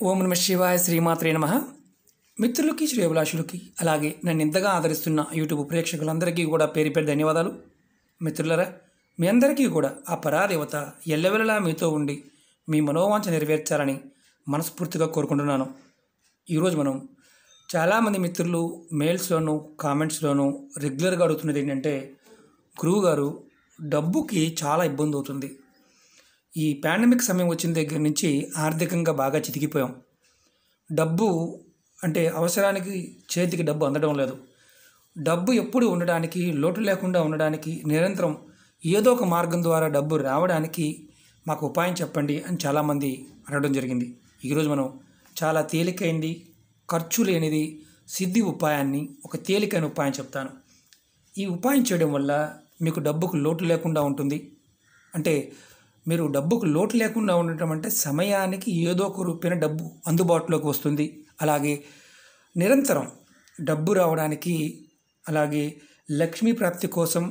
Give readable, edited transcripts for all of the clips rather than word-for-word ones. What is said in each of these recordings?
ఓం నమ శివాయ శ్రీమాత్రే నమః. మిత్రులకి శ్రేయభిలాషులకి అలాగే నన్ను ఇంతగా ఆదరిస్తున్న యూట్యూబ్ ప్రేక్షకులందరికీ కూడా పేరు పేరు ధన్యవాదాలు. మిత్రులరా, మీ అందరికీ కూడా ఆ పరాదేవత ఎల్లవెల్లలా మీతో ఉండి మీ మనోవాంఛ నెరవేర్చాలని మనస్ఫూర్తిగా కోరుకుంటున్నాను. ఈరోజు మనం చాలామంది మిత్రులు మెయిల్స్లోనూ కామెంట్స్లోనూ రెగ్యులర్గా అడుగుతున్నది ఏంటంటే, గురువుగారు డబ్బుకి చాలా ఇబ్బంది అవుతుంది. ఈ పాండమిక్ సమయం వచ్చిన దగ్గర నుంచి ఆర్థికంగా బాగా చితికిపోయాం. డబ్బు అంటే అవసరానికి చేతికి డబ్బు అందడం లేదు. డబ్బు ఎప్పుడు ఉండడానికి, లోటు లేకుండా ఉండడానికి, నిరంతరం ఏదో ఒక మార్గం ద్వారా డబ్బు రావడానికి మాకు ఉపాయం చెప్పండి అని చాలామంది అడగడం జరిగింది. ఈరోజు మనం చాలా తేలికైంది, ఖర్చు లేనిది, సిద్ధి ఉపాయాన్ని, ఒక తేలికైన ఉపాయం చెప్తాను. ఈ ఉపాయం చేయడం వల్ల మీకు డబ్బుకు లోటు లేకుండా ఉంటుంది. అంటే మీరు డబ్బుకు లోటు లేకుండా ఉండటం అంటే సమయానికి ఏదో ఒక రూపాయన డబ్బు అందుబాటులోకి వస్తుంది. అలాగే నిరంతరం డబ్బు రావడానికి, అలాగే లక్ష్మీ ప్రాప్తి కోసం,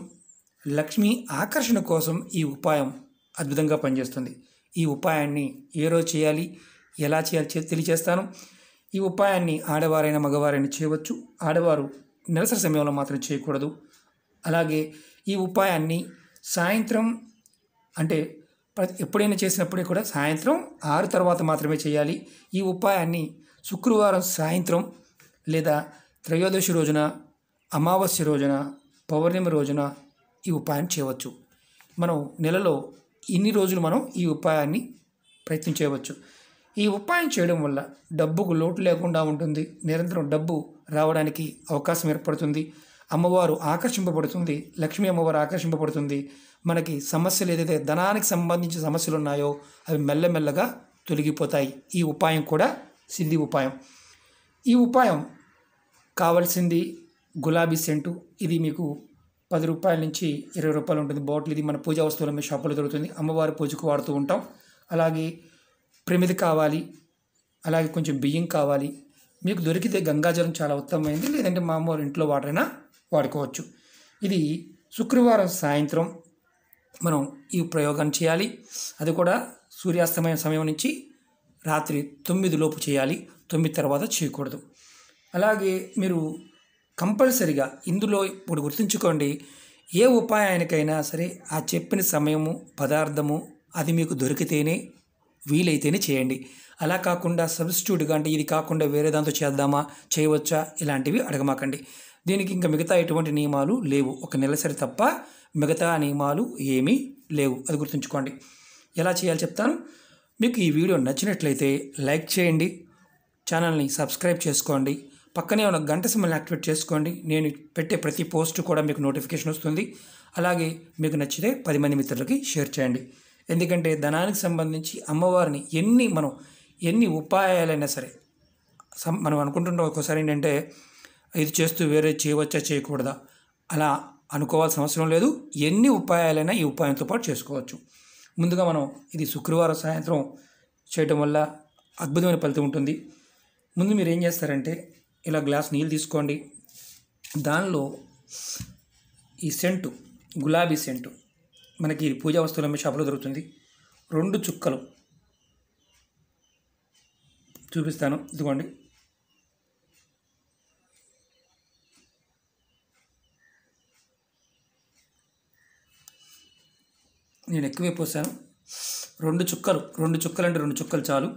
లక్ష్మీ ఆకర్షణ కోసం ఈ ఉపాయం అద్భుతంగా పనిచేస్తుంది. ఈ ఉపాయాన్ని ఏ రోజు చేయాలి, ఎలా చేయాలి తెలియచేస్తాను. ఈ ఉపాయాన్ని ఆడవారైనా మగవారైనా చేయవచ్చు. ఆడవారు నెలసరి సమయంలో మాత్రం చేయకూడదు. అలాగే ఈ ఉపాయాన్ని సాయంత్రం అంటే ఎప్పుడైనా చేసినప్పుడే కూడా సాయంత్రం 6 తర్వాత మాత్రమే చేయాలి. ఈ ఉపాయాన్ని శుక్రవారం సాయంత్రం లేదా త్రయోదశి రోజున, అమావాస్య రోజున, పౌర్ణమి రోజున ఈ ఉపాయం చేయవచ్చు. మనం నెలలో ఇన్ని రోజులు మనం ఈ ఉపాయాన్ని ప్రయత్నం చేయవచ్చు. ఈ ఉపాయం చేయడం వల్ల డబ్బుకు లోటు లేకుండా ఉంటుంది. నిరంతరం డబ్బు రావడానికి అవకాశం ఏర్పడుతుంది. అమ్మవారు ఆకర్షింపబడుతుంది. లక్ష్మీ అమ్మవారు ఆకర్షింపబడుతుంది. మనకి సమస్యలు ఏదైతే ధనానికి సంబంధించిన సమస్యలు ఉన్నాయో అవి మెల్లమెల్లగా తొలగిపోతాయి. ఈ ఉపాయం కూడా సిద్ధి ఉపాయం. ఈ ఉపాయం కావాల్సింది గులాబీ సెంటు. ఇది మీకు 10 రూపాయల నుంచి 20 రూపాయలు ఉంటుంది బాటిల్. ఇది మన పూజా వస్తువుల మీ షాపులో దొరుకుతుంది. అమ్మవారి పూజకు వాడుతూ ఉంటాం. అలాగే ప్రమిది కావాలి, అలాగే కొంచెం బియ్యం కావాలి. మీకు దొరికితే గంగాజలం చాలా ఉత్తమమైనది, లేదంటే మామూలు ఇంట్లో వాటరైనా వాడుకోవచ్చు. ఇది శుక్రవారం సాయంత్రం మనం ఈ ప్రయోగాన్ని చేయాలి. అది కూడా సూర్యాస్తమయ సమయం నుంచి రాత్రి 9 లోపు చేయాలి. 9 తర్వాత చేయకూడదు. అలాగే మీరు కంపల్సరిగా ఇందులో ఇప్పుడు గుర్తుంచుకోండి, ఏ ఉపాయానికైనా సరే ఆ చెప్పిన సమయము, పదార్థము అది మీకు దొరికితేనే, వీలైతేనే చేయండి. అలా కాకుండా సబ్స్టిట్యూట్గా అంటే ఇది కాకుండా వేరే దాంతో చేద్దామా, చేయవచ్చా, ఇలాంటివి అడగమాకండి. దీనికి ఇంకా మిగతా ఎటువంటి నియమాలు లేవు. ఒక నెలసరి తప్ప మిగతా నియమాలు ఏమీ లేవు. అది గుర్తుంచుకోండి. ఎలా చేయాలో చెప్తాను. మీకు ఈ వీడియో నచ్చినట్లయితే లైక్ చేయండి, ఛానల్ని సబ్స్క్రైబ్ చేసుకోండి, పక్కనే ఉన్న గంట సింబల్ని యాక్టివేట్ చేసుకోండి. నేను పెట్టే ప్రతి పోస్ట్ కూడా మీకు నోటిఫికేషన్ వస్తుంది. అలాగే మీకు నచ్చితే 10 మంది మిత్రులకి షేర్ చేయండి. ఎందుకంటే ధనానికి సంబంధించి అమ్మవారిని ఎన్ని ఉపాయాలైనా సరే మనం అనుకుంటుంటాం ఒక్కోసారి ఏంటంటే, ఇది చేస్తూ వేరే చేయవచ్చా చేయకూడదా అలా అనుకోవాల్సిన అవసరం లేదు. ఎన్ని ఉపాయాలైనా ఈ ఉపాయంతో పాటు చేసుకోవచ్చు. ముందుగా మనం ఇది శుక్రవారం సాయంత్రం చేయటం వల్ల అద్భుతమైన ఫలితం ఉంటుంది. ముందు మీరు ఏం చేస్తారంటే, ఇలా గ్లాస్ నీళ్ళు తీసుకోండి. దానిలో ఈ సెంటు, గులాబీ సెంటు మనకి పూజా వస్తువుల షాపులో దొరుకుతుంది. 2 చుక్కలు చూపిస్తాను, ఇదిగోండి. నేను ఎక్కువే పోసాను. 2 చుక్కలు అంటే 2 చుక్కలు చాలు.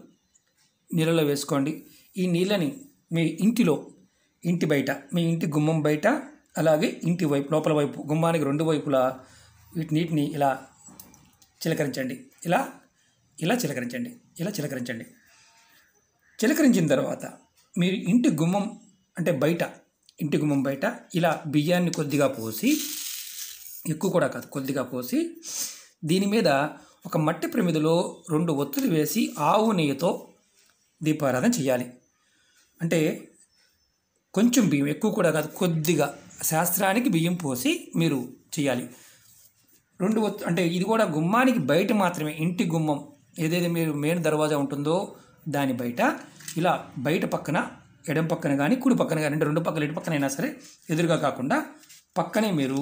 నీళ్ళలో వేసుకోండి. ఈ నీళ్ళని మీ ఇంటి బయట, మీ ఇంటి గుమ్మం బయట, అలాగే ఇంటి వైపు లోపల వైపు గుమ్మానికి 2 వైపులా నీటిని ఇలా చిలకరించండి. ఇలా చిలకరించండి. చిలకరించిన తర్వాత మీరు ఇంటి గుమ్మం బయట ఇలా బియ్యాన్ని కొద్దిగా పోసి, ఎక్కువ కూడా కాదు, కొద్దిగా పోసి, దీని మీద ఒక మట్టి ప్రమిదలో 2 ఒత్తులు వేసి ఆవు నెయ్యితో దీపారాధన చేయాలి. అంటే కొంచెం బియ్యం, ఎక్కువ కూడా కాదు, కొద్దిగా శాస్త్రానికి బియ్యం పోసి మీరు చేయాలి. 2 అంటే ఇది కూడా గుమ్మానికి బయట మాత్రమే. ఇంటి గుమ్మం ఏదైతే మీరు మెయిన్ దర్వాజా ఉంటుందో దాని బయట, ఇలా బయట పక్కన, ఎడం పక్కన కానీ కుడి పక్కన కానీ, అంటే 2 పక్కన ఎటు పక్కన అయినా సరే, ఎదురుగా కాకుండా పక్కనే మీరు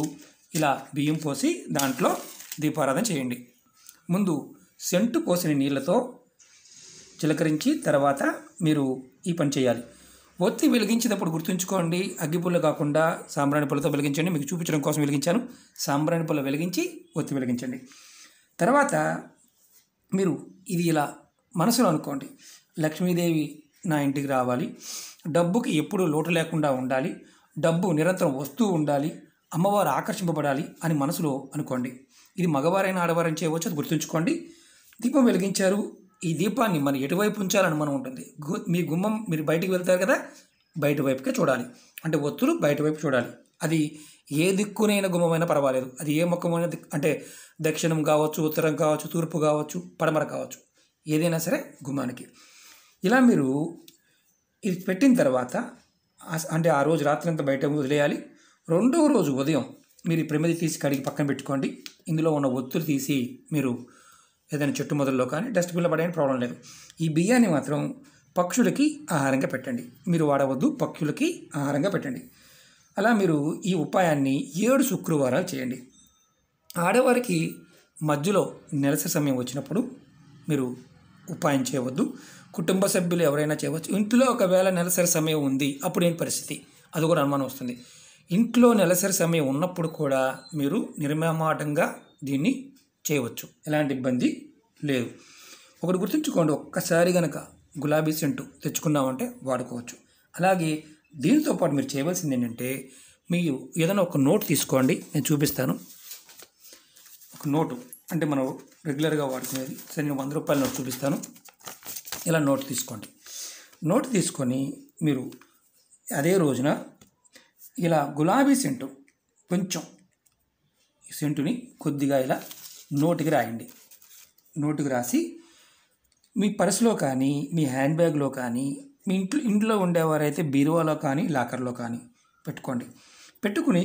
ఇలా బియ్యం పోసి దాంట్లో దీపారాధన చేయండి. ముందు సెంటు పోసిన నీళ్ళతో చిలకరించి తర్వాత మీరు ఈ పని చేయాలి. ఒత్తి వెలిగించేటప్పుడు గుర్తుంచుకోండి, అగ్గిపుల్ల కాకుండా సాంబ్రాణి పుల్లతో వెలిగించండి. మీకు చూపించడం కోసం వెలిగించాను. సాంబ్రాణి పుల్ల వెలిగించి ఒత్తి వెలిగించండి. తర్వాత మీరు ఇది ఇలా మనసులో అనుకోండి, లక్ష్మీదేవి నా ఇంటికి రావాలి, డబ్బుకి ఎప్పుడూ లోటు లేకుండా ఉండాలి, డబ్బు నిరంతరం వస్తూ ఉండాలి, అమ్మవారు ఆకర్షింపబడాలి అని మనసులో అనుకోండి. ఇది మగవారైనా ఆడవారైనా చేయవచ్చు, అది గుర్తుంచుకోండి. దీపం వెలిగించారు. ఈ దీపాన్ని మనం ఎటువైపు ఉంచాలని మనం ఉంటుంది. మీ గుమ్మం మీరు బయటికి వెళ్తారు కదా, బయట వైపుకే చూడాలి. అంటే ఒత్తులు బయట వైపు చూడాలి. అది ఏ దిక్కునైనా గుమ్మమైనా పర్వాలేదు. అది ఏ ముఖమైన అంటే దక్షిణం కావచ్చు, ఉత్తరం కావచ్చు, తూర్పు కావచ్చు, పడమర కావచ్చు, ఏదైనా సరే గుమ్మానికి. ఇలా మీరు ఇది పెట్టిన తర్వాత అంటే ఆ రోజు రాత్రంతా బయట వదిలేయాలి. రెండవ రోజు ఉదయం మీరు ఈ ప్రమిది తీసి కడిగి పక్కన పెట్టుకోండి. ఇందులో ఉన్న ఒత్తులు తీసి మీరు ఏదైనా చెట్టు మొదల్లో కానీ డస్ట్బిన్లో పడేయని ప్రాబ్లం లేదు. ఈ బియ్యాన్ని మాత్రం పక్షులకి ఆహారంగా పెట్టండి. మీరు వాడవద్దు, పక్షులకి ఆహారంగా పెట్టండి. అలా మీరు ఈ ఉపాయాన్ని 7 శుక్రవారాలు చేయండి. ఆడవారికి మధ్యలో నెలసరి సమయం వచ్చినప్పుడు మీరు ఉపాయం చేయవద్దు. కుటుంబ సభ్యులు ఎవరైనా చేయవచ్చు. ఇంట్లో ఒకవేళ నెలసరి సమయం ఉంది, అప్పుడు ఏం పరిస్థితి, అది కూడా అనుమానం వస్తుంది. ఇంట్లో నెలసరి సమయం ఉన్నప్పుడు కూడా మీరు నిర్మమాటంగా దీన్ని చేయవచ్చు, ఎలాంటి ఇబ్బంది లేదు. ఒకటి గుర్తుంచుకోండి, ఒక్కసారి కనుక గులాబీ సెంటు తెచ్చుకున్నామంటే వాడుకోవచ్చు. అలాగే దీనితో పాటు మీరు చేయవలసింది ఏంటంటే, మీరు ఏదైనా ఒక నోట్ తీసుకోండి, నేను చూపిస్తాను. ఒక నోటు అంటే మనం రెగ్యులర్గా వాడుకునేది. సరే, నేను 100 రూపాయల నోట్ చూపిస్తాను. ఇలా నోట్ తీసుకోండి. నోటు తీసుకొని మీరు అదే రోజున ఇలా గులాబీ సెంటు కొంచెం సెంటుని కొద్దిగా ఇలా నోటికి రాయండి. నోటికి రాసి మీ పర్సులో కానీ, మీ హ్యాండ్ బ్యాగ్లో కానీ, మీ ఇంట్లో ఉండేవారైతే బీరువాలో కానీ, లాకర్లో కానీ పెట్టుకోండి. పెట్టుకుని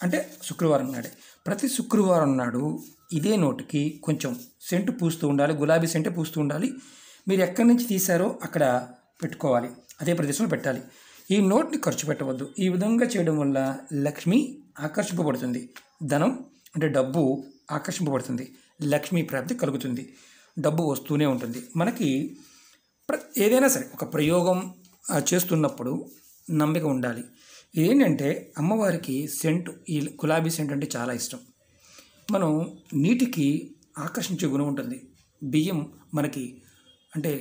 అంటే శుక్రవారం నాడే, ప్రతి శుక్రవారం నాడు ఇదే నోటికి కొంచెం సెంటు పూస్తూ ఉండాలి. గులాబీ సెంటు పూస్తూ ఉండాలి. మీరు ఎక్కడి నుంచి తీశారో అక్కడ పెట్టుకోవాలి, అదే ప్రదేశంలో పెట్టాలి. ఈ నోట్ని ఖర్చు పెట్టవద్దు. ఈ విధంగా చేయడం వల్ల లక్ష్మి ఆకర్షింపబడుతుంది. ధనం అంటే డబ్బు ఆకర్షింపబడుతుంది. లక్ష్మీ ప్రాప్తి కలుగుతుంది. డబ్బు వస్తూనే ఉంటుంది. మనకి ఏదైనా సరే ఒక ప్రయోగం చేస్తున్నప్పుడు నమ్మిక ఉండాలి. ఏంటంటే అమ్మవారికి సెంటు, ఈ గులాబీ సెంటు అంటే చాలా ఇష్టం. మనం నీటికి ఆకర్షించే గుణం ఉంటుంది. బియ్యం మనకి అంటే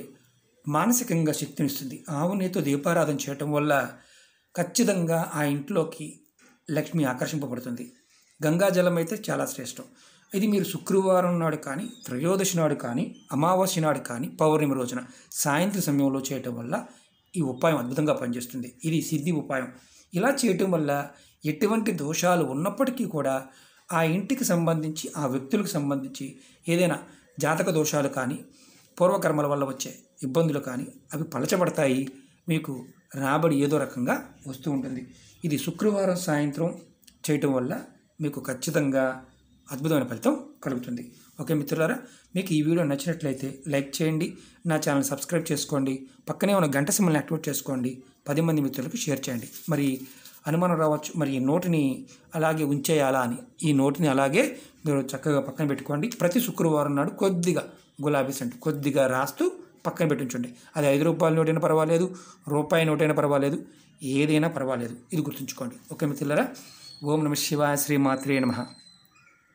మానసికంగా శక్తినిస్తుంది. ఆవు నెయ్యితో దీపారాధన చేయటం వల్ల ఖచ్చితంగా ఆ ఇంట్లోకి లక్ష్మి ఆకర్షింపబడుతుంది. గంగాజలం అయితే చాలా శ్రేష్టం. ఇది మీరు శుక్రవారం నాడు కానీ, త్రయోదశి నాడు కానీ, అమావాస్య నాడు కానీ, పౌర్ణమి రోజున సాయంత్రం సమయంలో చేయటం వల్ల ఈ ఉపాయం అద్భుతంగా పనిచేస్తుంది. ఇది సిద్ధి ఉపాయం. ఇలా చేయటం వల్ల ఎటువంటి దోషాలు ఉన్నప్పటికీ కూడా ఆ ఇంటికి సంబంధించి, ఆ వ్యక్తులకు సంబంధించి ఏదైనా జాతక దోషాలు కానీ, పూర్వకర్మల వల్ల వచ్చే ఇబ్బందులు కానీ అవి పలచబడతాయి. మీకు రాబడి ఏదో రకంగా వస్తూ ఉంటుంది. ఇది శుక్రవారం సాయంత్రం చేయటం వల్ల మీకు ఖచ్చితంగా అద్భుతమైన ఫలితం కలుగుతుంది. ఓకే మిత్రులారా, మీకు ఈ వీడియో నచ్చినట్లయితే లైక్ చేయండి, నా ఛానల్ సబ్స్క్రైబ్ చేసుకోండి, పక్కనే ఉన్న గంట సింబల్ని యాక్టివేట్ చేసుకోండి, 10 మంది మిత్రులకు షేర్ చేయండి. మరి అనుమానం రావచ్చు, మరి ఈ నోటిని అలాగే ఉంచేయాలా అని. ఈ నోటిని అలాగే మీరు చక్కగా పక్కన పెట్టుకోండి. ప్రతి శుక్రవారం నాడు కొద్దిగా గులాబీ సెంటు కొద్దిగా రాస్తూ పక్కన పెట్టించండి. అది 5 రూపాయల నోటైనా పర్వాలేదు, రూపాయి నోటైనా పర్వాలేదు, ఏదైనా పర్వాలేదు. ఇది గుర్తుంచుకోండి. ఓకే మిత్రులారా, ఓం నమః శివాయ, శ్రీమాత్రే నమః.